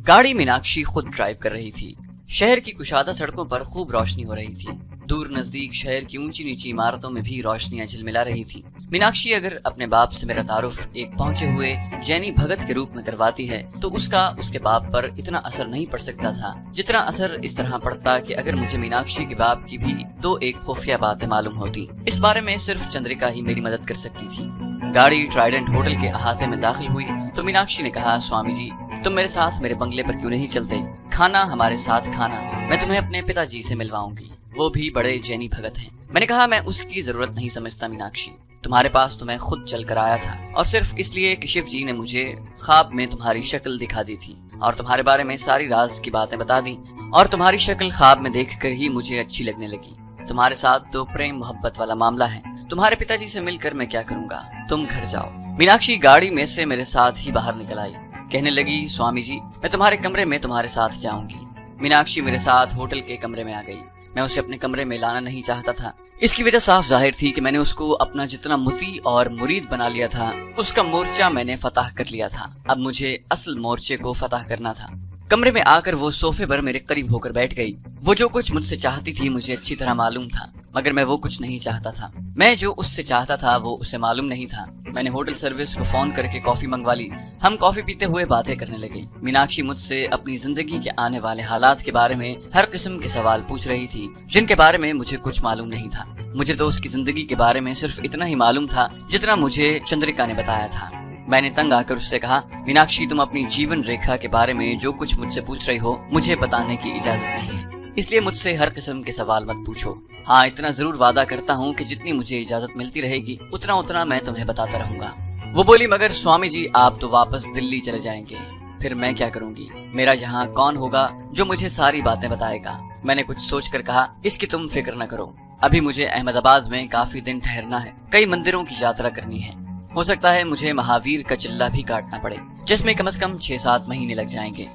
गाड़ी मीनाक्षी खुद ड्राइव कर रही थी। शहर की कुशादा सड़कों पर खूब रोशनी हो रही थी। दूर नजदीक शहर की ऊंची नीची इमारतों में भी रोशनियां झिलमिला रही थी। मीनाक्षी अगर अपने बाप से मेरा तारुफ एक पहुंचे हुए जैनी भगत के रूप में करवाती है तो उसका उसके बाप पर इतना असर नहीं पड़ सकता था जितना असर इस तरह पड़ता कि अगर मुझे मीनाक्षी के बाप की भी दो एक खुफिया बातें मालूम होती। इस बारे में सिर्फ चंद्रिका ही मेरी मदद कर सकती थी। गाड़ी ट्राइडेंट होटल के अहाते में दाखिल हुई तो मीनाक्षी ने कहा, स्वामी जी तुम मेरे साथ मेरे बंगले पर क्यों नहीं चलते? खाना हमारे साथ खाना, मैं तुम्हें अपने पिताजी से मिलवाऊंगी, वो भी बड़े जैनी भगत हैं। मैंने कहा, मैं उसकी जरूरत नहीं समझता मीनाक्षी, तुम्हारे पास तो मैं खुद चल कर आया था और सिर्फ इसलिए कि शिव जी ने मुझे ख्वाब में तुम्हारी शक्ल दिखा दी थी और तुम्हारे बारे में सारी राज की बातें बता दी और तुम्हारी शक्ल ख्वाब में देखकर ही मुझे अच्छी लगने लगी। तुम्हारे साथ तो प्रेम मोहब्बत वाला मामला है। तुम्हारे पिताजी से मिलकर मैं क्या करूंगा, तुम घर जाओ। मीनाक्षी गाड़ी में से मेरे साथ ही बाहर निकल आई, कहने लगी, स्वामी जी मैं तुम्हारे कमरे में तुम्हारे साथ जाऊंगी। मीनाक्षी मेरे साथ होटल के कमरे में आ गई। मैं उसे अपने कमरे में लाना नहीं चाहता था। इसकी वजह साफ जाहिर थी कि मैंने उसको अपना जितना मुती और मुरीद बना लिया था उसका मोर्चा मैंने फतह कर लिया था। अब मुझे असल मोर्चे को फतह करना था। कमरे में आकर वो सोफे पर मेरे करीब होकर बैठ गई। वो जो कुछ मुझसे चाहती थी मुझे अच्छी तरह मालूम था, मगर मैं वो कुछ नहीं चाहता था। मैं जो उससे चाहता था वो उसे मालूम नहीं था। मैंने होटल सर्विस को फोन करके कॉफी मंगवा ली। हम कॉफी पीते हुए बातें करने लगे। मीनाक्षी मुझसे अपनी जिंदगी के आने वाले हालात के बारे में हर किस्म के सवाल पूछ रही थी जिनके बारे में मुझे कुछ मालूम नहीं था। मुझे तो उसकी जिंदगी के बारे में सिर्फ इतना ही मालूम था जितना मुझे चंद्रिका ने बताया था। मैंने तंग आकर उससे कहा, मीनाक्षी तुम अपनी जीवन रेखा के बारे में जो कुछ मुझसे पूछ रही हो मुझे बताने की इजाजत नहीं है, इसलिए मुझसे हर किस्म के सवाल मत पूछो। हाँ, इतना जरूर वादा करता हूँ कि जितनी मुझे इजाजत मिलती रहेगी उतना उतना मैं तुम्हें बताता रहूंगा। वो बोली, मगर स्वामी जी आप तो वापस दिल्ली चले जाएंगे, फिर मैं क्या करूंगी? मेरा यहाँ कौन होगा जो मुझे सारी बातें बताएगा? मैंने कुछ सोच कर कहा, इसकी तुम फिक्र न करो, अभी मुझे अहमदाबाद में काफी दिन ठहरना है, कई मंदिरों की यात्रा करनी है। हो सकता है मुझे महावीर का चिल्ला भी काटना पड़े जिसमें कम से कम 6-7 महीने लग जाएंगे।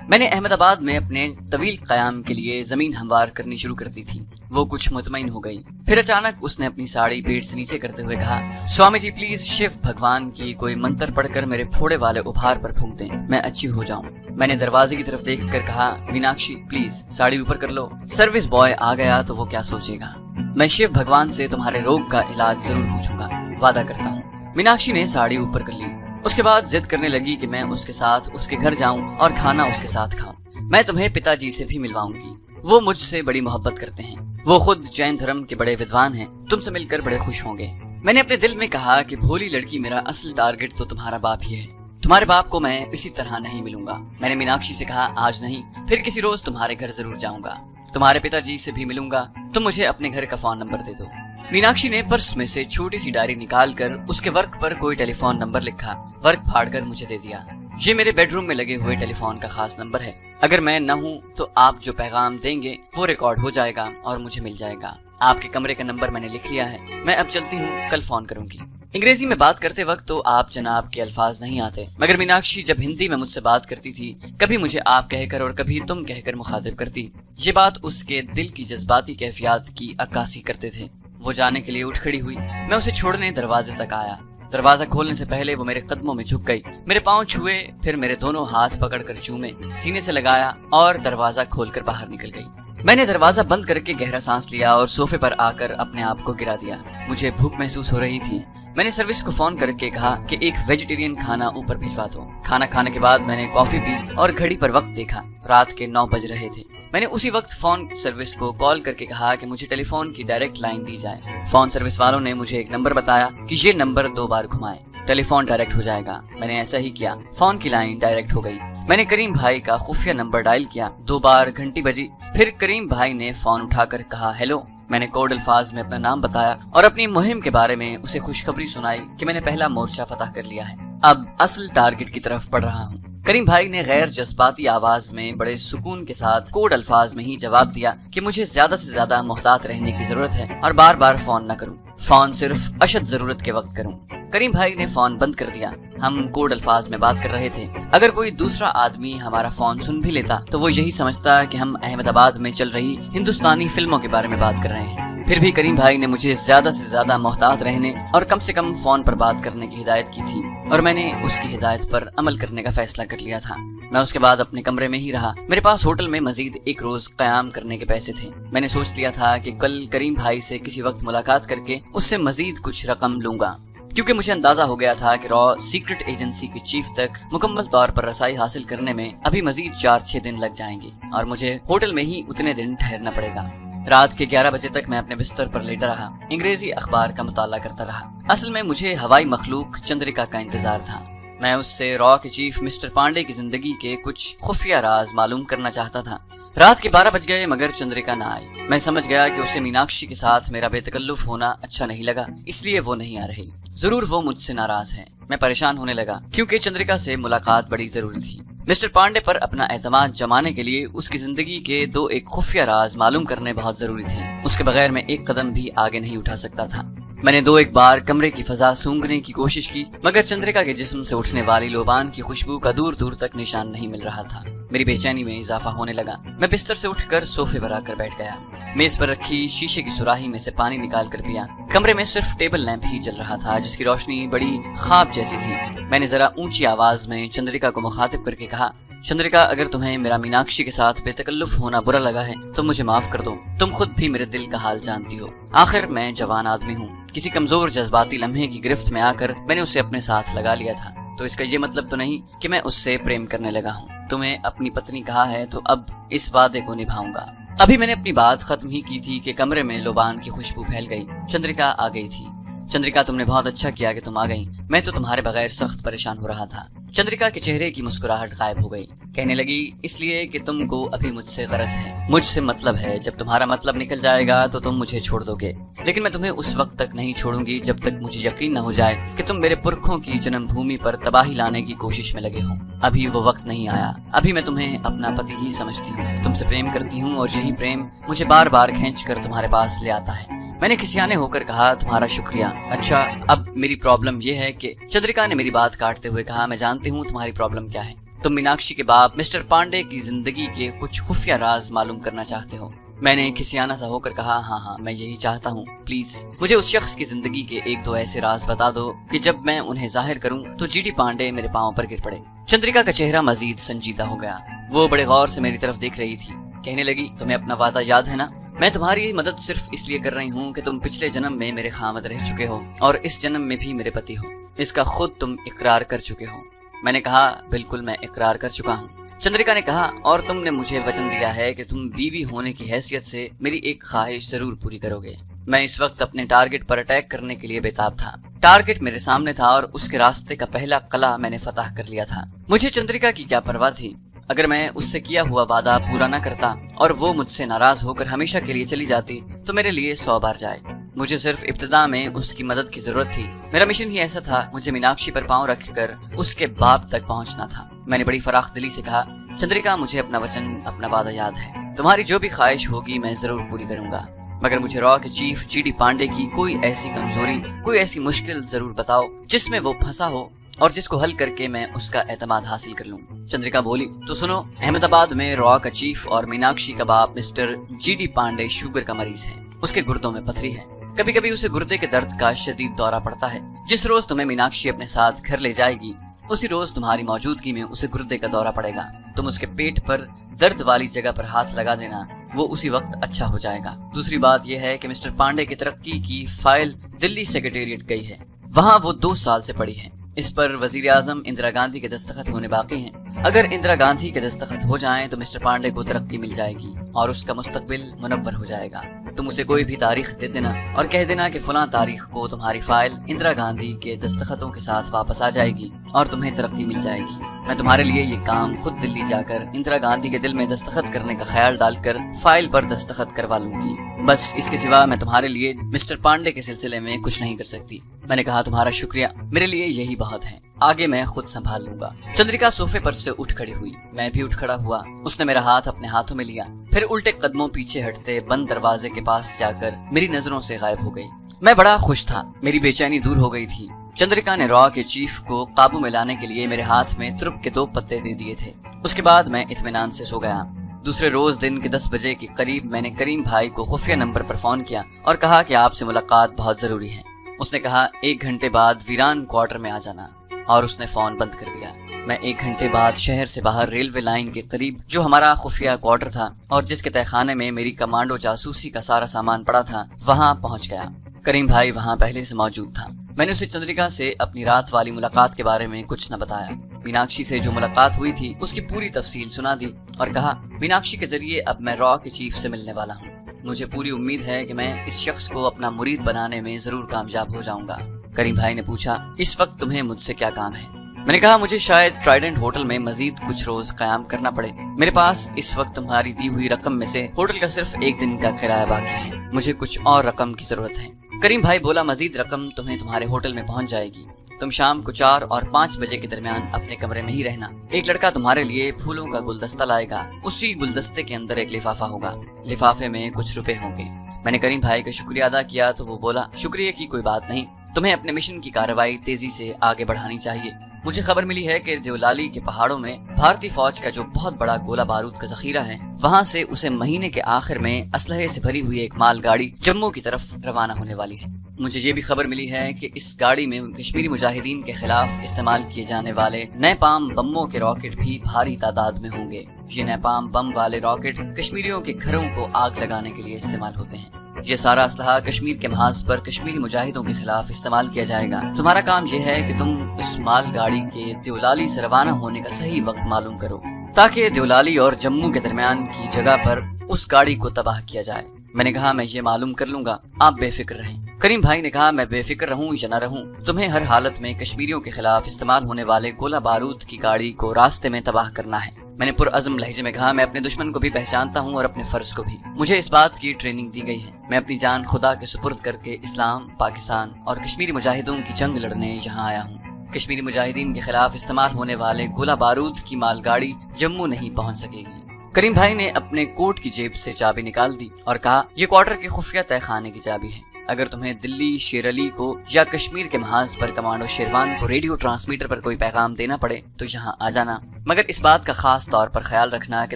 मैंने अहमदाबाद में अपने तवील कयाम के लिए जमीन हमवार करनी शुरू कर दी थी। वो कुछ मुतमईन हो गई। फिर अचानक उसने अपनी साड़ी पेट से नीचे करते हुए कहा, स्वामी जी प्लीज शिव भगवान की कोई मंत्र पढ़कर मेरे फोड़े वाले उपहार पर फूंक दें, मैं अच्छी हो जाऊं। मैंने दरवाजे की तरफ देख कर कहा, मीनाक्षी प्लीज साड़ी ऊपर कर लो, सर्विस बॉय आ गया तो वो क्या सोचेगा। मैं शिव भगवान से तुम्हारे रोग का इलाज जरूर पूछूंगा, वादा करता हूँ। मीनाक्षी ने साड़ी ऊपर कर ली। उसके बाद जिद करने लगी कि मैं उसके साथ उसके घर जाऊं और खाना उसके साथ खाऊं। मैं तुम्हें पिताजी से भी मिलवाऊंगी, वो मुझसे बड़ी मोहब्बत करते हैं, वो खुद जैन धर्म के बड़े विद्वान हैं, तुमसे मिलकर बड़े खुश होंगे। मैंने अपने दिल में कहा कि भोली लड़की, मेरा असल टारगेट तो तुम्हारा बाप ही है, तुम्हारे बाप को मैं इसी तरह नहीं मिलूंगा। मैंने मीनाक्षी से कहा, आज नहीं फिर किसी रोज तुम्हारे घर जरूर जाऊंगा, तुम्हारे पिताजी से भी मिलूंगा, तुम मुझे अपने घर का फोन नंबर दे दो। मीनाक्षी ने पर्स में से छोटी सी डायरी निकालकर उसके वर्क पर कोई टेलीफोन नंबर लिखा, वर्क फाड़कर मुझे दे दिया। ये मेरे बेडरूम में लगे हुए टेलीफोन का खास नंबर है, अगर मैं न हूँ तो आप जो पैगाम देंगे वो रिकॉर्ड हो जाएगा और मुझे मिल जाएगा। आपके कमरे का नंबर मैंने लिख लिया है, मैं अब चलती हूँ, कल फोन करूंगी। अंग्रेजी में बात करते वक्त तो आप जनाब के अल्फाज नहीं आते, मगर मीनाक्षी जब हिंदी में मुझसे बात करती थी कभी मुझे आप कहकर और कभी तुम कहकर मुखातिब करती। ये बात उसके दिल की जज्बाती कैफियत की अक्कासी करते थे। वो जाने के लिए उठ खड़ी हुई। मैं उसे छोड़ने दरवाजे तक आया। दरवाजा खोलने से पहले वो मेरे कदमों में झुक गई, मेरे पांव छुए, फिर मेरे दोनों हाथ पकड़कर चूमे, सीने से लगाया और दरवाजा खोलकर बाहर निकल गई। मैंने दरवाजा बंद करके गहरा सांस लिया और सोफे पर आकर अपने आप को गिरा दिया। मुझे भूख महसूस हो रही थी। मैंने सर्विस को फोन करके कहा कि एक वेजिटेरियन खाना ऊपर भिजवा दो। खाना खाने के बाद मैंने कॉफी पी और घड़ी पर वक्त देखा, रात के 9 बज रहे थे। मैंने उसी वक्त फोन सर्विस को कॉल करके कहा कि मुझे टेलीफोन की डायरेक्ट लाइन दी जाए। फोन सर्विस वालों ने मुझे एक नंबर बताया कि ये नंबर 2 बार घुमाए, टेलीफोन डायरेक्ट हो जाएगा। मैंने ऐसा ही किया, फोन की लाइन डायरेक्ट हो गई। मैंने करीम भाई का खुफिया नंबर डायल किया, 2 बार घंटी बजी, फिर करीम भाई ने फोन उठाकर कहा, हेलो। मैंने कोड अल्फाज में अपना नाम बताया और अपनी मुहिम के बारे में उसे खुशखबरी सुनाई कि मैंने पहला मोर्चा फतह कर लिया है, अब असल टारगेट की तरफ बढ़ रहा हूँ। करीम भाई ने गैर जज्बाती आवाज में बड़े सुकून के साथ कोड अल्फाज में ही जवाब दिया कि मुझे ज्यादा से ज्यादा मोहतात रहने की जरूरत है और बार बार फोन न करूं, फोन सिर्फ अशद जरूरत के वक्त करूं। करीम भाई ने फोन बंद कर दिया। हम कोड अल्फाज में बात कर रहे थे। अगर कोई दूसरा आदमी हमारा फोन सुन भी लेता तो वो यही समझता कि हम अहमदाबाद में चल रही हिंदुस्तानी फिल्मों के बारे में बात कर रहे हैं। फिर भी करीम भाई ने मुझे ज्यादा से ज्यादा मोहतात रहने और कम से कम फोन पर बात करने की हिदायत की थी और मैंने उसकी हिदायत पर अमल करने का फैसला कर लिया था। मैं उसके बाद अपने कमरे में ही रहा। मेरे पास होटल में मजीद एक रोज कयाम करने के पैसे थे। मैंने सोच लिया था कि कल करीम भाई से किसी वक्त मुलाकात करके उससे मजीद कुछ रकम लूंगा, क्योंकि मुझे अंदाजा हो गया था कि रॉ सीक्रेट एजेंसी के चीफ तक मुकम्मल तौर पर रसाई हासिल करने में अभी मजीद 4-6 दिन लग जाएंगे और मुझे होटल में ही उतने दिन ठहरना पड़ेगा। रात के 11 बजे तक मैं अपने बिस्तर पर लेटा रहा, अंग्रेजी अखबार का मुताला करता रहा। असल में मुझे हवाई मखलूक चंद्रिका का इंतजार था। मैं उससे रॉ के चीफ मिस्टर पांडे की जिंदगी के कुछ खुफिया राज मालूम करना चाहता था। रात के 12 बज गए मगर चंद्रिका ना आई। मैं समझ गया कि उसे मीनाक्षी के साथ मेरा बेतकल्लुफ होना अच्छा नहीं लगा, इसलिए वो नहीं आ रही। जरूर वो मुझसे नाराज है। मैं परेशान होने लगा क्योंकि चंद्रिका से मुलाकात बड़ी जरूरी थी। मिस्टर पांडे पर अपना एतमाद जमाने के लिए उसकी जिंदगी के 2 एक खुफिया राज मालूम करने बहुत जरूरी थे। उसके बगैर मैं एक कदम भी आगे नहीं उठा सकता था। मैंने 2 एक बार कमरे की फजा सूंघने की कोशिश की मगर चंद्रिका के जिस्म से उठने वाली लोबान की खुशबू का दूर दूर तक निशान नहीं मिल रहा था। मेरी बेचैनी में इजाफा होने लगा। मैं बिस्तर से उठकर सोफे पर आकर बैठ गया। मेज पर रखी शीशे की सुराही में से पानी निकाल कर पिया। कमरे में सिर्फ टेबल लैंप ही जल रहा था जिसकी रोशनी बड़ी ख्वाब जैसी थी। मैंने जरा ऊंची आवाज में चंद्रिका को मुखातिब करके कहा, चंद्रिका, अगर तुम्हें मेरा मीनाक्षी के साथ बेतकल्लुफ होना बुरा लगा है तो मुझे माफ कर दो। तुम खुद भी मेरे दिल का हाल जानती हो। आखिर मैं जवान आदमी हूँ। किसी कमजोर जज्बाती लम्हे की गिरफ्त में आकर मैंने उसे अपने साथ लगा लिया था, तो इसका ये मतलब तो नहीं कि मैं उससे प्रेम करने लगा हूँ। तुम्हें अपनी पत्नी कहा है तो अब इस वादे को निभाऊंगा। अभी मैंने अपनी बात खत्म ही की थी कि कमरे में लोबान की खुशबू फैल गई। चंद्रिका आ गई थी। चंद्रिका, तुमने बहुत अच्छा किया कि तुम आ गई। मैं तो तुम्हारे बगैर सख्त परेशान हो रहा था। चंद्रिका के चेहरे की मुस्कुराहट गायब हो गई। कहने लगी, इसलिए कि तुमको अभी मुझसे गरज है, मुझसे मतलब है। जब तुम्हारा मतलब निकल जाएगा तो तुम मुझे छोड़ दोगे, लेकिन मैं तुम्हें उस वक्त तक नहीं छोड़ूंगी जब तक मुझे यकीन न हो जाए कि तुम मेरे पुरखों की जन्मभूमि पर तबाही लाने की कोशिश में लगे हो। अभी वो वक्त नहीं आया। अभी मैं तुम्हें अपना पति ही समझती हूँ, तुमसे प्रेम करती हूँ और यही प्रेम मुझे बार बार खींच कर तुम्हारे पास ले आता है। मैंने खिसियाने होकर कहा, तुम्हारा शुक्रिया। अच्छा, अब मेरी प्रॉब्लम यह है कि चंद्रिका ने मेरी बात काटते हुए कहा, मैं जानती हूँ तुम्हारी प्रॉब्लम क्या है। तुम मीनाक्षी के बाप मिस्टर पांडे की जिंदगी के कुछ खुफिया राज मालूम करना चाहते हो। मैंने खिसियाना सा होकर कहा, हाँ, मैं यही चाहता हूँ। प्लीज मुझे उस शख्स की जिंदगी के 1-2 ऐसे राज बता दो कि जब मैं उन्हें जाहिर करूँ तो जीडी पांडे मेरे पाँव पर गिर पड़े। चंद्रिका का चेहरा मजीद संजीदा हो गया। वो बड़े गौर से मेरी तरफ देख रही थी। कहने लगी, तुम्हें अपना वादा याद है ना? मैं तुम्हारी मदद सिर्फ इसलिए कर रही हूँ कि तुम पिछले जन्म में मेरे खामद रह चुके हो और इस जन्म में भी मेरे पति हो। इसका खुद तुम इकरार कर चुके हो। मैंने कहा, बिल्कुल, मैं इकरार कर चुका हूँ। चंद्रिका ने कहा, और तुमने मुझे वचन दिया है कि तुम बीवी होने की हैसियत से मेरी एक ख्वाहिश जरूर पूरी करोगे। मैं इस वक्त अपने टारगेट पर अटैक करने के लिए बेताब था। टारगेट मेरे सामने था और उसके रास्ते का पहला कला मैंने फतह कर लिया था। मुझे चंद्रिका की क्या परवाह थी। अगर मैं उससे किया हुआ वादा पूरा न करता और वो मुझसे नाराज होकर हमेशा के लिए चली जाती तो मेरे लिए 100 बार जाए। मुझे सिर्फ इब्तिदा में उसकी मदद की जरूरत थी। मेरा मिशन ही ऐसा था, मुझे मीनाक्षी पर पांव रखकर उसके बाप तक पहुंचना था। मैंने बड़ी फराख दिली से कहा, चंद्रिका, मुझे अपना वचन, अपना वादा याद है। तुम्हारी जो भी ख्वाहिश होगी मैं जरूर पूरी करूंगा, मगर मुझे रॉ के चीफ जीडी पांडे की कोई ऐसी कमजोरी, कोई ऐसी मुश्किल जरूर बताओ जिसमें वो फंसा हो और जिसको हल करके मैं उसका एतमाद हासिल कर लूं। चंद्रिका बोली, तो सुनो, अहमदाबाद में रॉ का चीफ और मीनाक्षी का बाप मिस्टर जीडी पांडे शुगर का मरीज है। उसके गुर्दों में पथरी है। कभी कभी उसे गुर्दे के दर्द का शदीद दौरा पड़ता है। जिस रोज तुम्हें मीनाक्षी अपने साथ घर ले जाएगी उसी रोज तुम्हारी मौजूदगी में उसे गुर्दे का दौरा पड़ेगा। तुम उसके पेट पर दर्द वाली जगह पर हाथ लगा देना, वो उसी वक्त अच्छा हो जाएगा। दूसरी बात यह है कि मिस्टर पांडे की तरक्की की फाइल दिल्ली सेक्रेटेरिएट गई है। वहाँ वो 2 साल से पड़ी है। इस पर वजीर आजम इंदिरा गांधी के दस्तखत होने बाकी हैं। अगर इंदिरा गांधी के दस्तखत हो जाएं तो मिस्टर पांडे को तरक्की मिल जाएगी और उसका मुस्तकबिल मुनव्वर हो जाएगा। तुम उसे कोई भी तारीख दे देना और कह देना कि फलां तारीख को तुम्हारी फाइल इंदिरा गांधी के दस्तखतों के साथ वापस आ जाएगी और तुम्हें तरक्की मिल जाएगी। मैं तुम्हारे लिए ये काम खुद दिल्ली जाकर इंदिरा गांधी के दिल में दस्तखत करने का ख्याल डालकर फाइल पर दस्तखत करवा लूंगी। बस इसके सिवा मैं तुम्हारे लिए मिस्टर पांडे के सिलसिले में कुछ नहीं कर सकती। मैंने कहा, तुम्हारा शुक्रिया, मेरे लिए यही बहुत है, आगे मैं खुद संभाल लूंगा। चंद्रिका सोफे पर से उठ खड़ी हुई। मैं भी उठ खड़ा हुआ। उसने मेरा हाथ अपने हाथों में लिया, फिर उल्टे कदमों पीछे हटते बंद दरवाजे के पास जाकर मेरी नजरों से गायब हो गई। मैं बड़ा खुश था। मेरी बेचैनी दूर हो गई थी। चंद्रिका ने रॉ के चीफ को काबू में लाने के लिए मेरे हाथ में तुरुप के 2 पत्ते दे दिए थे। उसके बाद मैं इत्मीनान से सो गया। दूसरे रोज दिन के 10 बजे के करीब मैंने करीम भाई को खुफिया नंबर पर फोन किया और कहा कि आपसे मुलाकात बहुत जरूरी है। उसने कहा, 1 घंटे बाद वीरान क्वार्टर में आ जाना, और उसने फोन बंद कर दिया। मैं 1 घंटे बाद शहर से बाहर रेलवे लाइन के करीब जो हमारा खुफिया क्वार्टर था और जिसके तहखाने में मेरी कमांडो जासूसी का सारा सामान पड़ा था, वहाँ पहुँच गया। करीम भाई वहाँ पहले से मौजूद था। मैंने उसे चंद्रिका से अपनी रात वाली मुलाकात के बारे में कुछ न बताया। मीनाक्षी से जो मुलाकात हुई थी उसकी पूरी तफसील सुना दी और कहा, मीनाक्षी के जरिए अब मैं रॉ के चीफ से मिलने वाला हूँ। मुझे पूरी उम्मीद है कि मैं इस शख्स को अपना मुरीद बनाने में जरूर कामयाब हो जाऊंगा। करीम भाई ने पूछा, इस वक्त तुम्हें मुझसे क्या काम है? मैंने कहा, मुझे शायद ट्राइडेंट होटल में मजीद कुछ रोज कयाम करना पड़े। मेरे पास इस वक्त तुम्हारी दी हुई रकम में से होटल का सिर्फ 1 दिन का किराया बाकी है। मुझे कुछ और रकम की जरूरत है। करीम भाई बोला, मजीद रकम तुम्हें तुम्हारे होटल में पहुंच जाएगी। तुम शाम को 4 और 5 बजे के दरमियान अपने कमरे में ही रहना। एक लड़का तुम्हारे लिए फूलों का गुलदस्ता लाएगा। उसी गुलदस्ते के अंदर एक लिफाफा होगा। लिफाफे में कुछ रुपए होंगे। मैंने करीम भाई का शुक्रिया अदा किया तो वो बोला, शुक्रिया की कोई बात नहीं, तुम्हें अपने मिशन की कार्रवाई तेजी से आगे बढ़ानी चाहिए। मुझे खबर मिली है कि देवलाली के पहाड़ों में भारतीय फौज का जो बहुत बड़ा गोला बारूद का जखीरा है, वहाँ से उसे महीने के आखिर में असलहे से भरी हुई एक माल गाड़ी जम्मू की तरफ रवाना होने वाली है। मुझे ये भी खबर मिली है कि इस गाड़ी में कश्मीरी मुजाहिदीन के खिलाफ इस्तेमाल किए जाने वाले नैपाम बमों के रॉकेट भी भारी तादाद में होंगे। ये नैपाम बम वाले रॉकेट कश्मीरियों के घरों को आग लगाने के लिए इस्तेमाल होते हैं। ये सारा असलहा कश्मीर के महाज पर कश्मीरी मुजाहिदों के खिलाफ इस्तेमाल किया जाएगा। तुम्हारा काम यह है कि तुम इस माल गाड़ी के देवलाली से रवाना होने का सही वक्त मालूम करो, ताकि देवलाली और जम्मू के दरमियान की जगह पर उस गाड़ी को तबाह किया जाए। मैंने कहा, मैं ये मालूम कर लूंगा, आप बेफिक्र रहें। करीम भाई ने कहा, मैं बेफिक्र रहूं या न रहूं, तुम्हें हर हालत में कश्मीरियों के खिलाफ इस्तेमाल होने वाले गोला बारूद की गाड़ी को रास्ते में तबाह करना है। मैंने पुरअज़्म लहजे में कहा, मैं अपने दुश्मन को भी पहचानता हूँ और अपने फर्ज को भी। मुझे इस बात की ट्रेनिंग दी गई है। मैं अपनी जान खुदा के सुपुर्द करके इस्लाम, पाकिस्तान और कश्मीरी मुजाहिदों की जंग लड़ने यहाँ आया हूँ। कश्मीरी मुजाहिदीन के खिलाफ इस्तेमाल होने वाले गोला बारूद की मालगाड़ी जम्मू नहीं पहुँच सकेगी। करीम भाई ने अपने कोट की जेब से चाबी निकाल दी और कहा, यह क्वार्टर के खुफिया तहखाने की चाबी है। अगर तुम्हें दिल्ली शेर अली को या कश्मीर के महाज पर कमांडो शेरवान को रेडियो ट्रांसमीटर पर कोई पैगाम देना पड़े तो यहाँ आ जाना, मगर इस बात का खास तौर पर ख्याल रखना कि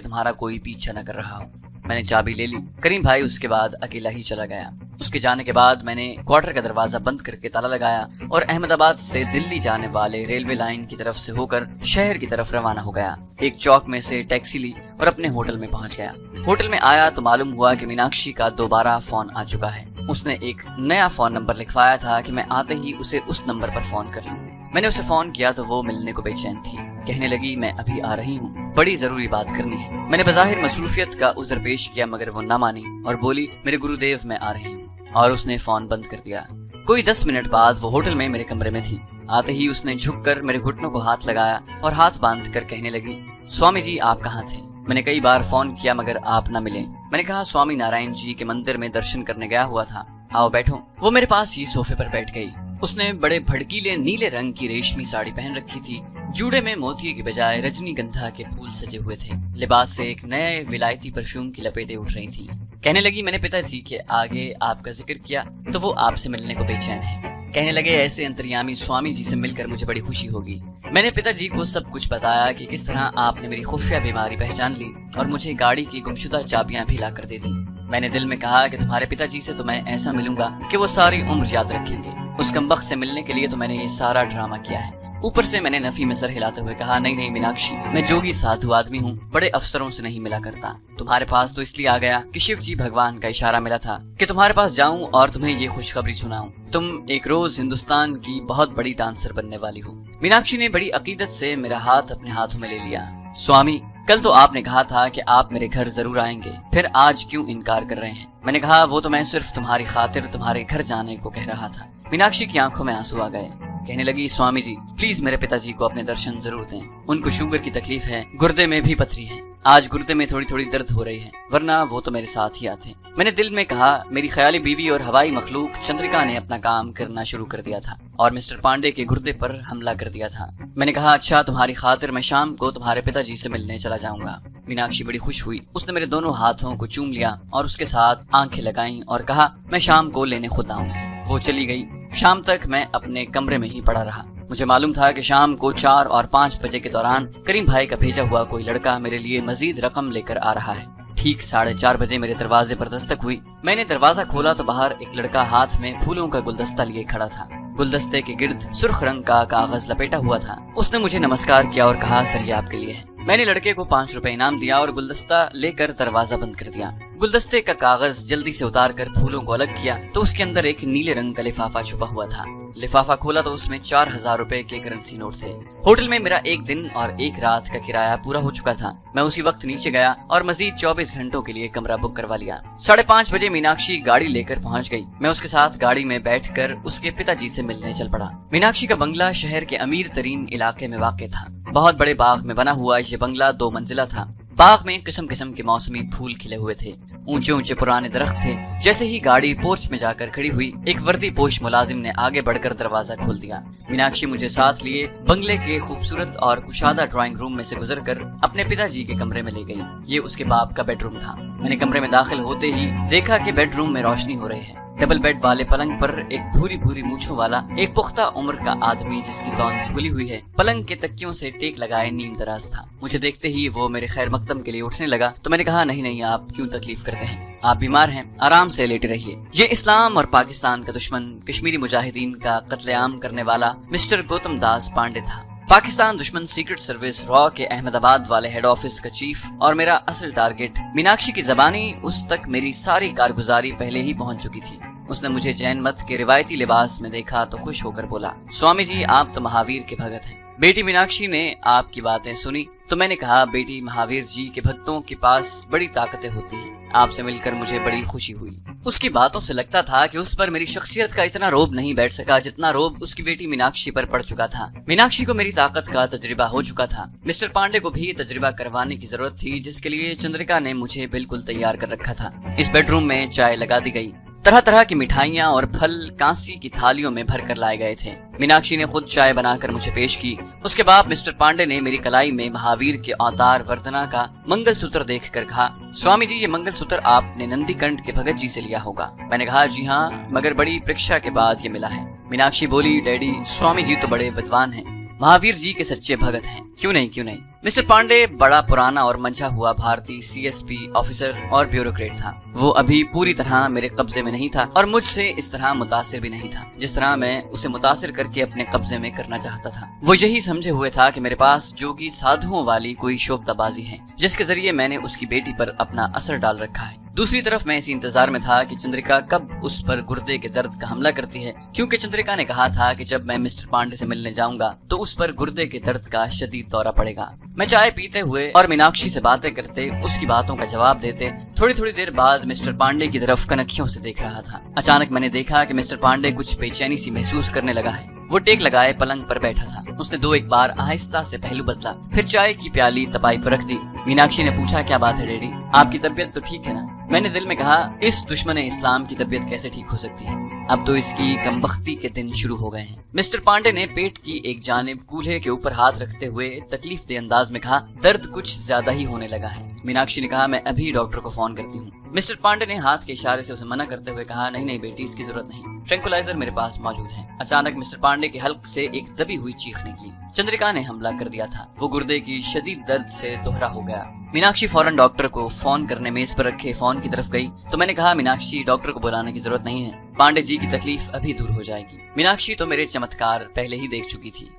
तुम्हारा कोई पीछा न कर रहा हो। मैंने चाबी ले ली। करीम भाई उसके बाद अकेला ही चला गया। उसके जाने के बाद मैंने क्वार्टर का दरवाजा बंद करके ताला लगाया और अहमदाबाद से दिल्ली जाने वाले रेलवे लाइन की तरफ से होकर शहर की तरफ रवाना हो गया। एक चौक में से टैक्सी ली और अपने होटल में पहुंच गया। होटल में आया तो मालूम हुआ कि मीनाक्षी का दोबारा फोन आ चुका है। उसने एक नया फोन नंबर लिखवाया था कि मैं आते ही उसे उस नंबर पर फोन कर लूं। मैंने उसे फोन किया तो वो मिलने को बेचैन थी। कहने लगी, मैं अभी आ रही हूँ, बड़ी जरूरी बात करनी है। मैंने बज़ाहिर मसरूफियत का उज़र पेश किया मगर वो ना मानी और बोली, मेरे गुरुदेव मैं आ रही हूँ, और उसने फोन बंद कर दिया। कोई 10 मिनट बाद वो होटल में मेरे कमरे में थी। आते ही उसने झुककर मेरे घुटनों को हाथ लगाया और हाथ बांध कर कहने लगी, स्वामी जी आप कहाँ थे? मैंने कई बार फोन किया मगर आप न मिले। मैंने कहा, स्वामी नारायण जी के मंदिर में दर्शन करने गया हुआ था, आओ बैठो। वो मेरे पास ही सोफे पर बैठ गई। उसने बड़े भड़कीले नीले रंग की रेशमी साड़ी पहन रखी थी। जूड़े में मोती के बजाय रजनीगंधा के फूल सजे हुए थे। लिबास से एक नए विलायती परफ्यूम की लपेटें उठ रही थी। कहने लगी, मैंने पिताजी के आगे आपका जिक्र किया तो वो आपसे मिलने को बेचैन है। कहने लगे, ऐसे अंतर्यामी स्वामी जी से मिलकर मुझे बड़ी खुशी होगी। मैंने पिताजी को सब कुछ बताया कि किस तरह आपने मेरी खुफिया बीमारी पहचान ली और मुझे गाड़ी की गुमशुदा चाबियां भी ला कर दे दी। मैंने दिल में कहा कि तुम्हारे पिताजी से तो मैं ऐसा मिलूंगा कि वो सारी उम्र याद रखेंगे। उस कमबख्त से मिलने के लिए तो मैंने ये सारा ड्रामा किया है। ऊपर से मैंने नफी में सर हिलाते हुए कहा, नहीं नहीं मीनाक्षी, मैं जोगी साधु आदमी हूँ, बड़े अफसरों से नहीं मिला करता। तुम्हारे पास तो इसलिए आ गया कि शिव जी भगवान का इशारा मिला था कि तुम्हारे पास जाऊं और तुम्हें ये खुशखबरी सुनाऊं। तुम एक रोज हिंदुस्तान की बहुत बड़ी डांसर बनने वाली हो। मीनाक्षी ने बड़ी अकीदत से मेरा हाथ अपने हाथों में ले लिया। स्वामी, कल तो आपने कहा था कि आप मेरे घर जरूर आएंगे, फिर आज क्यों इनकार कर रहे हैं? मैंने कहा, वो तो मैं सिर्फ तुम्हारी खातिर तुम्हारे घर जाने को कह रहा था। मीनाक्षी की आंखों में आंसू आ गए। कहने लगी, स्वामी जी प्लीज मेरे पिताजी को अपने दर्शन जरूर दें। उनको शुगर की तकलीफ है, गुर्दे में भी पथरी है। आज गुर्दे में थोड़ी थोड़ी दर्द हो रही है, वरना वो तो मेरे साथ ही आते। मैंने दिल में कहा, मेरी ख्याली बीवी और हवाई मखलूक चंद्रिका ने अपना काम करना शुरू कर दिया था और मिस्टर पांडे के गुर्दे पर हमला कर दिया था। मैंने कहा, अच्छा तुम्हारी खातिर मैं शाम को तुम्हारे पिताजी से मिलने चला जाऊंगा। मीनाक्षी बड़ी खुश हुई। उसने मेरे दोनों हाथों को चूम लिया और उसके साथ आंखें लगाईं और कहा, मैं शाम को लेने खुद आऊंगी। वो चली गई। शाम तक मैं अपने कमरे में ही पड़ा रहा। मुझे मालूम था कि शाम को 4 और 5 बजे के दौरान करीम भाई का भेजा हुआ कोई लड़का मेरे लिए मजीद रकम लेकर आ रहा है। ठीक 4:30 बजे मेरे दरवाजे पर दस्तक हुई। मैंने दरवाजा खोला तो बाहर एक लड़का हाथ में फूलों का गुलदस्ता लिए खड़ा था। गुलदस्ते के गिर्द सुर्ख रंग का कागज लपेटा हुआ था। उसने मुझे नमस्कार किया और कहा, सर ये आपके लिए है। मैंने लड़के को 5 रुपए इनाम दिया और गुलदस्ता लेकर दरवाजा बंद कर दिया। गुलदस्ते का कागज जल्दी से उतार कर फूलों को अलग किया तो उसके अंदर एक नीले रंग का लिफाफा छुपा हुआ था। लिफाफा खोला तो उसमें 4000 रुपए के करेंसी नोट थे। होटल में मेरा 1 दिन और 1 रात का किराया पूरा हो चुका था। मैं उसी वक्त नीचे गया और मजीद 24 घंटों के लिए कमरा बुक करवा लिया। 5:30 बजे मीनाक्षी गाड़ी लेकर पहुंच गई। मैं उसके साथ गाड़ी में बैठकर उसके पिताजी से मिलने चल पड़ा। मीनाक्षी का बंगला शहर के अमीर तरीन इलाके में वाक़ था। बहुत बड़े बाग में बना हुआ ये बंगला 2 मंजिला था। बाग में किस्म किस्म के मौसमी फूल खिले हुए थे। ऊंचे ऊंचे पुराने दरख्त थे। जैसे ही गाड़ी पोर्च में जाकर खड़ी हुई, एक वर्दी पोश मुलाजिम ने आगे बढ़कर दरवाजा खोल दिया। मीनाक्षी मुझे साथ लिए बंगले के खूबसूरत और कुशादा ड्राइंग रूम में से गुजरकर अपने पिताजी के कमरे में ले गई। ये उसके बाप का बेडरूम था। मैंने कमरे में दाखिल होते ही देखा कि बेडरूम में रोशनी हो रही है। डबल बेड वाले पलंग पर एक भूरी भूरी मूछों वाला एक पुख्ता उम्र का आदमी, जिसकी तौन खुली हुई है, पलंग के तकियों से टेक लगाए नीम दराज था। मुझे देखते ही वो मेरे खैर मकदम के लिए उठने लगा तो मैंने कहा, नहीं नहीं, आप क्यों तकलीफ करते हैं, आप बीमार हैं, आराम से लेटे रहिए। ये इस्लाम और पाकिस्तान का दुश्मन, कश्मीरी मुजाहिदीन का कत्लेआम करने वाला मिस्टर गौतम दास पांडे था। पाकिस्तान दुश्मन सीक्रेट सर्विस रॉ के अहमदाबाद वाले हेड ऑफिस का चीफ और मेरा असल टारगेट। मीनाक्षी की जबानी उस तक मेरी सारी कारगुजारी पहले ही पहुंच चुकी थी। उसने मुझे जैन मत के रिवायती लिबास में देखा तो खुश होकर बोला, स्वामी जी आप तो महावीर के भगत हैं। बेटी मीनाक्षी ने आपकी बातें सुनी तो मैंने कहा, बेटी महावीर जी के भक्तों के पास बड़ी ताकतें होती हैं। आपसे मिलकर मुझे बड़ी खुशी हुई। उसकी बातों से लगता था कि उस पर मेरी शख्सियत का इतना रोब नहीं बैठ सका जितना रोब उसकी बेटी मीनाक्षी पर पड़ चुका था। मीनाक्षी को मेरी ताकत का तजुर्बा हो चुका था। मिस्टर पांडे को भी तजुर्बा करवाने की जरूरत थी, जिसके लिए चंद्रिका ने मुझे बिल्कुल तैयार कर रखा था। इस बेडरूम में चाय लगा दी गई। तरह तरह की मिठाइयाँ और फल कांसी की थालियों में भर कर लाए गए थे। मीनाक्षी ने खुद चाय बनाकर मुझे पेश की। उसके बाद मिस्टर पांडे ने मेरी कलाई में महावीर के अवतार वर्धना का मंगलसूत्र देखकर कहा, स्वामी जी ये मंगलसूत्र आपने नंदीकंठ के भगत जी से लिया होगा। मैंने कहा, जी हाँ, मगर बड़ी परीक्षा के बाद ये मिला है। मीनाक्षी बोली, डैडी स्वामी जी तो बड़े विद्वान हैं, महावीर जी के सच्चे भगत हैं। क्यों नहीं क्यों नहीं। मिस्टर पांडे बड़ा पुराना और मंझा हुआ भारतीय CSP ऑफिसर और ब्यूरोक्रेट था। वो अभी पूरी तरह मेरे कब्जे में नहीं था और मुझसे इस तरह मुतासिर भी नहीं था जिस तरह मैं उसे मुतासिर करके अपने कब्जे में करना चाहता था। वो यही समझे हुए था कि मेरे पास जोगी साधुओं वाली कोई शोभताबाजी है जिसके जरिए मैंने उसकी बेटी पर अपना असर डाल रखा है। दूसरी तरफ मैं इसी इंतजार में था कि चंद्रिका कब उस पर गुर्दे के दर्द का हमला करती है, क्योंकि चंद्रिका ने कहा था कि जब मैं मिस्टर पांडे से मिलने जाऊंगा तो उस पर गुर्दे के दर्द का शदीद दौरा पड़ेगा। मैं चाय पीते हुए और मीनाक्षी से बातें करते उसकी बातों का जवाब देते थोड़ी थोड़ी देर बाद मिस्टर पांडे की तरफ कनखियों से देख रहा था। अचानक मैंने देखा कि मिस्टर पांडे कुछ बेचैनी सी महसूस करने लगा है। वो टेक लगाए पलंग पर बैठा था। उसने 2-1 बार आहिस्ता से पहलू बदला, फिर चाय की प्याली तपाई पर रख दी। मीनाक्षी ने पूछा, क्या बात है डैडी, आपकी तबीयत तो ठीक है ना? मैंने दिल में कहा, इस दुश्मन इस्लाम की तबीयत कैसे ठीक हो सकती है, अब तो इसकी कमबख्ती के दिन शुरू हो गए हैं। मिस्टर पांडे ने पेट की एक जानिब कूल्हे के ऊपर हाथ रखते हुए तकलीफ दे अंदाज में कहा, दर्द कुछ ज्यादा ही होने लगा है। मीनाक्षी ने कहा, मैं अभी डॉक्टर को फोन करती हूँ। मिस्टर पांडे ने हाथ के इशारे से उसे मना करते हुए कहा, नहीं नहीं बेटी, इसकी जरूरत नहीं, ट्रैंकुलाइजर मेरे पास मौजूद है। अचानक मिस्टर पांडे के हल्क से एक दबी हुई चीख निकली। चंद्रिका ने हमला कर दिया था। वो गुर्दे की शदीद दर्द से दोहरा हो गया। मीनाक्षी फौरन डॉक्टर को फोन करने मेज पर रखे फोन की तरफ गई तो मैंने कहा, मीनाक्षी डॉक्टर को बुलाने की जरूरत नहीं है, पांडे जी की तकलीफ अभी दूर हो जाएगी। मीनाक्षी तो मेरे चमत्कार पहले ही देख चुकी थी,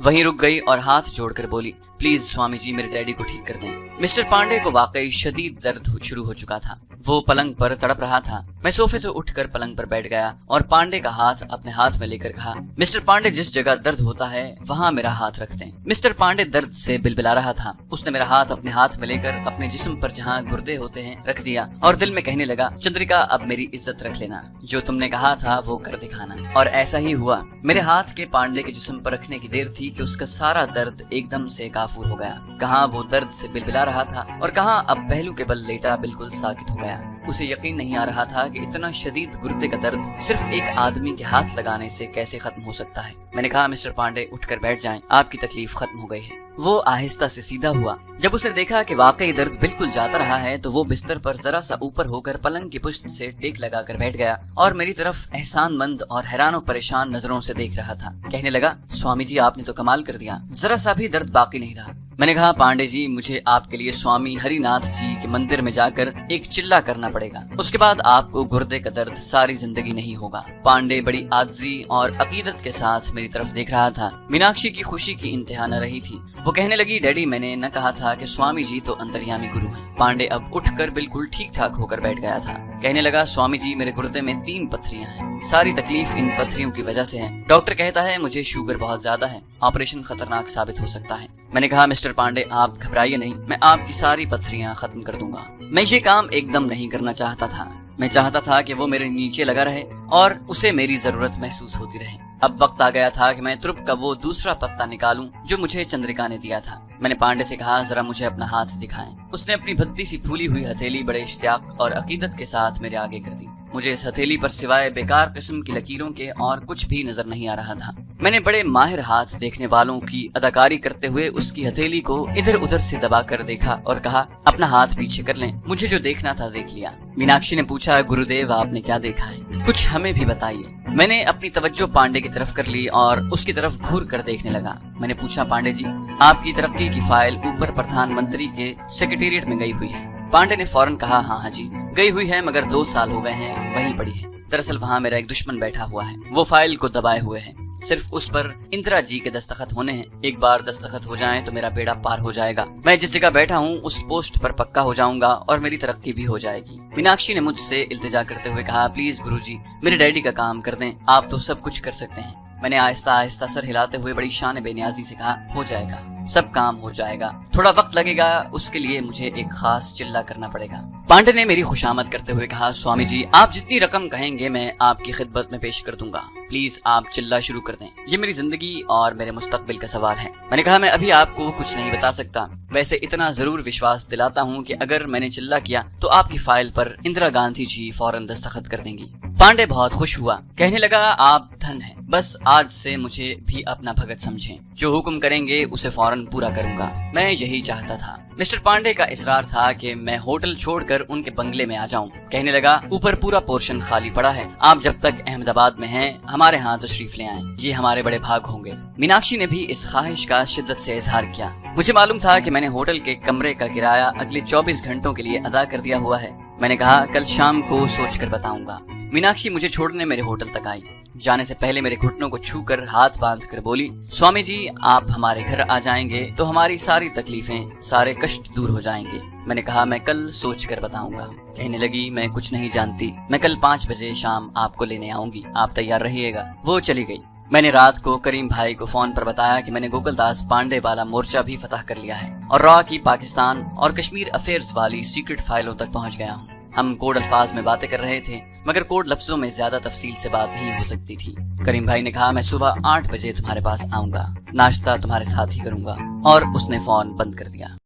वहीं रुक गई और हाथ जोड़कर बोली, प्लीज स्वामी जी मेरे डैडी को ठीक कर दें। मिस्टर पांडे को वाकई शदीद दर्द शुरू हो चुका था। वो पलंग पर तड़प रहा था। मैं सोफे से उठकर पलंग पर बैठ गया और पांडे का हाथ अपने हाथ में लेकर कहा, मिस्टर पांडे जिस जगह दर्द होता है वहाँ मेरा हाथ रख दें। मिस्टर पांडे दर्द से बिलबिला रहा था। उसने मेरा हाथ अपने हाथ में लेकर अपने जिस्म पर जहाँ गुर्दे होते हैं रख दिया और दिल में कहने लगा, चंद्रिका अब मेरी इज्जत रख लेना, जो तुमने कहा था वो कर दिखाना। और ऐसा ही हुआ। मेरे हाथ के पांडे के जिस्म पर रखने की देर थी कि उसका सारा दर्द एकदम से काफूर हो गया। कहाँ वो दर्द से बिलबिला रहा था और कहाँ अब पहलू के बल लेटा बिल्कुल साकित हो गया। उसे यकीन नहीं आ रहा था कि इतना शदीद गुर्दे का दर्द सिर्फ एक आदमी के हाथ लगाने से कैसे खत्म हो सकता है। मैंने कहा, मिस्टर पांडे उठकर बैठ जाएं, आपकी तकलीफ खत्म हो गई है। वो आहिस्ता से सीधा हुआ। जब उसने देखा कि वाकई दर्द बिल्कुल जाता रहा है तो वो बिस्तर पर जरा सा ऊपर होकर पलंग की पुश्त से टेक लगाकर बैठ गया और मेरी तरफ एहसानमंद और हैरान परेशान नजरों से देख रहा था। कहने लगा, स्वामी जी आपने तो कमाल कर दिया, जरा सा भी दर्द बाकी नहीं रहा। मैंने कहा, पांडे जी मुझे आपके लिए स्वामी हरिनाथ जी के मंदिर में जाकर एक चिल्ला करना पड़ेगा, उसके बाद आपको गुर्दे का दर्द सारी जिंदगी नहीं होगा। पांडे बड़ी आजिज़ी और अकीदत के साथ मेरी तरफ देख रहा था। मीनाक्षी की खुशी की इंतहा न रही थी। वो कहने लगी, डैडी मैंने न कहा था कि स्वामी जी तो अंतर्यामी गुरु हैं। पांडे अब उठकर बिल्कुल ठीक ठाक होकर बैठ गया था। कहने लगा, स्वामी जी मेरे गुर्दे में 3 पत्थरियां हैं, सारी तकलीफ इन पत्थरियों की वजह से है। डॉक्टर कहता है मुझे शुगर बहुत ज्यादा है, ऑपरेशन खतरनाक साबित हो सकता है। मैंने कहा, मिस्टर पांडे आप घबराइए नहीं, मैं आपकी सारी पत्थरियां खत्म कर दूंगा। मैं ये काम एकदम नहीं करना चाहता था। मैं चाहता था कि वो मेरे नीचे लगा रहे और उसे मेरी जरूरत महसूस होती रहे। अब वक्त आ गया था कि मैं तुरुप का वो दूसरा पत्ता निकालूं जो मुझे चंद्रिका ने दिया था। मैंने पांडे से कहा, जरा मुझे अपना हाथ दिखाएं। उसने अपनी भद्दी सी फूली हुई हथेली बड़े इश्तियाक और अकीदत के साथ मेरे आगे कर दी। मुझे इस हथेली पर सिवाय बेकार किस्म की लकीरों के और कुछ भी नजर नहीं आ रहा था। मैंने बड़े माहिर हाथ देखने वालों की अदाकारी करते हुए उसकी हथेली को इधर उधर से दबाकर देखा और कहा, अपना हाथ पीछे कर लें, मुझे जो देखना था देख लिया। मीनाक्षी ने पूछा, गुरुदेव आपने क्या देखा है, कुछ हमें भी बताइए। मैंने अपनी तवज्जो पांडे की तरफ कर ली और उसकी तरफ घूर कर देखने लगा। मैंने पूछा, पांडे जी आपकी तरक्की की फाइल ऊपर प्रधानमंत्री के सेक्रेटेरिएट में गई हुई है। पांडे ने फौरन कहा, हाँ जी गई हुई है, मगर 2 साल हो गए हैं वहीं पड़ी है। दरअसल वहाँ मेरा एक दुश्मन बैठा हुआ है, वो फाइल को दबाए हुए है। सिर्फ उस पर इंदिरा जी के दस्तखत होने हैं। एक बार दस्तखत हो जाएं तो मेरा बेड़ा पार हो जाएगा। मैं जिस जगह बैठा हूँ उस पोस्ट पर पक्का हो जाऊंगा और मेरी तरक्की भी हो जाएगी। मीनाक्षी ने मुझसे इल्तिजा करते हुए कहा, प्लीज गुरुजी मेरे डैडी का काम कर दें, आप तो सब कुछ कर सकते हैं। मैंने आहिस्ता आहिस्ता सर हिलाते हुए बड़ी शान बेनियाजी से कहा, हो जाएगा, सब काम हो जाएगा, थोड़ा वक्त लगेगा, उसके लिए मुझे एक खास चिल्ला करना पड़ेगा। पांडे ने मेरी खुशामद करते हुए कहा, स्वामी जी आप जितनी रकम कहेंगे मैं आपकी खिदमत में पेश कर दूंगा, प्लीज आप चिल्ला शुरू कर दें, ये मेरी जिंदगी और मेरे मुस्तकबिल का सवाल है। मैंने कहा, मैं अभी आपको कुछ नहीं बता सकता, वैसे इतना जरूर विश्वास दिलाता हूँ कि अगर मैंने चिल्ला किया तो आपकी फाइल पर इंदिरा गांधी जी फौरन दस्तखत कर देंगी। पांडे बहुत खुश हुआ, कहने लगा, आप धन है, बस आज से मुझे भी अपना भगत समझें, जो हुक्म करेंगे उसे फौरन पूरा करूंगा। मैं यही चाहता था। मिस्टर पांडे का इसरार था कि मैं होटल छोड़कर उनके बंगले में आ जाऊं। कहने लगा, ऊपर पूरा पोर्शन खाली पड़ा है, आप जब तक अहमदाबाद में हैं हमारे यहाँ तशरीफ ले आएं, ये हमारे बड़े भाग होंगे। मीनाक्षी ने भी इस ख्वाहिश का शिद्दत से इजहार किया। मुझे मालूम था कि मैंने होटल के कमरे का किराया अगले 24 घंटों के लिए अदा कर दिया हुआ है। मैंने कहा, कल शाम को सोच कर बताऊंगा। मीनाक्षी मुझे छोड़ने मेरे होटल तक आई। जाने से पहले मेरे घुटनों को छूकर हाथ बांध कर बोली, स्वामी जी आप हमारे घर आ जाएंगे तो हमारी सारी तकलीफें, सारे कष्ट दूर हो जाएंगे। मैंने कहा, मैं कल सोच कर बताऊंगा। कहने लगी, मैं कुछ नहीं जानती, मैं कल 5 बजे शाम आपको लेने आऊंगी, आप तैयार रहिएगा। वो चली गई। मैंने रात को करीम भाई को फोन पर बताया कि मैंने गोकुलदास पांडे वाला मोर्चा भी फतह कर लिया है और रॉ की पाकिस्तान और कश्मीर अफेयर्स वाली सीक्रेट फाइलों तक पहुंच गया हूँ। हम कोड अल्फाज में बातें कर रहे थे, मगर कोड लफ्जों में ज्यादा तफसील से बात नहीं हो सकती थी। करीम भाई ने कहा, मैं सुबह 8 बजे तुम्हारे पास आऊंगा, नाश्ता तुम्हारे साथ ही करूंगा, और उसने फोन बंद कर दिया।